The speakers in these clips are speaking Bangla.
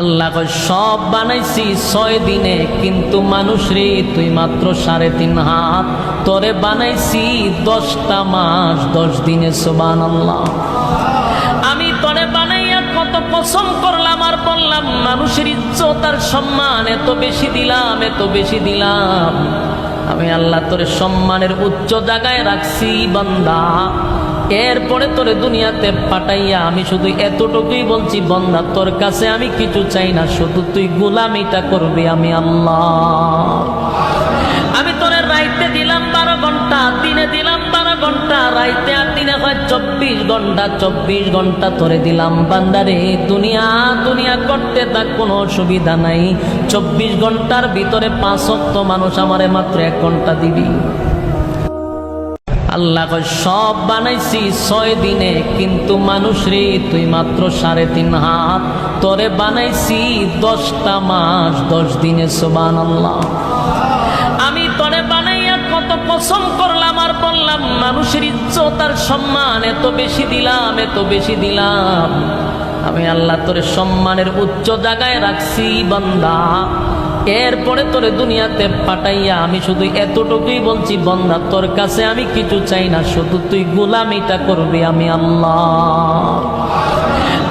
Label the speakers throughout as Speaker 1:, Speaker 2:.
Speaker 1: আল্লাহ কয় সব বানাইছি 6 দিনে, কিন্তু মানুষ রে তুই মাত্র 3.5 হাত, তোরে বানাইছি 10টা মাস 10 দিনে। সুবহানাল্লাহ। আমি তোরে বানাইয়া কত কসম করলাম আর বললাম মানুষের ইজ্জত আর সম্মান এত বেশি দিলাম, এত বেশি দিলাম। আমি আল্লাহ তোরে সম্মানের উচ্চ জায়গায় রাখছি বান্দা। এরপরে তোরে দুনিয়াতে পাঠাইয়া আমি শুধু এতটুকুই বলছি, বান্দা তোর কাছে আমি কিছু চাই না, শুধু তুই গোলামিটা করবি আমি আল্লাহ। আমি তোরে রাইতে দিলাম 12 ঘন্টা, দিনে দিলাম 12 ঘন্টা, রাইতে আর দিনে হয় 24 ঘন্টা। 24 ঘন্টা তোরে দিলাম বান্দারে, দুনিয়া দুনিয়া করতে তার কোনো অসুবিধা নাই। 24 ঘন্টার ভিতরে 5 ওয়াক্ত মানুষ আমারে মাত্র 1 ঘন্টা দিবি। আল্লাহ কয় সব বানাইছি 6 দিনে, কিন্তু মানুষ রে তুই মাত্র 3.5 হাত, তোরে বানাইছি 10টা মাস 10 দিনে। সুবহানাল্লাহ। আমি তোরে বানাইয়া কত কসম করলাম আর বললাম মানুষের ইজ্জত আর সম্মান এত বেশি দিলাম, এত বেশি দিলাম। আমি আল্লাহ তোরে সম্মানের উচ্চ জায়গায় রাখছি বান্দা। এরপরে তোরে দুনিয়াতে পাঠাইয়া আমি শুধু এতটুকুই বলছি, বান্দা তোর কাছে আমি কিছু চাই না, শুধু তুই গোলামিটা করবি আমি আল্লাহ।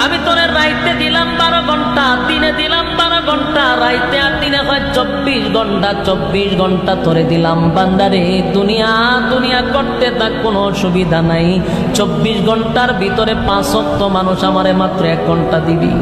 Speaker 1: আমি তোরে রাইতে দিলাম 12 ঘন্টা, দিনে দিলাম 12 ঘন্টা, রাইতে আর দিনে হয় 24 ঘন্টা। 24 ঘন্টা তোরে দিলাম বান্দারে, দুনিয়া দুনিয়া করতে তার কোনো অসুবিধা নাই। 24 ঘন্টার ভিতরে 5 ওয়াক্ত মানুষ আমারে মাত্র 1 ঘন্টা দিবি।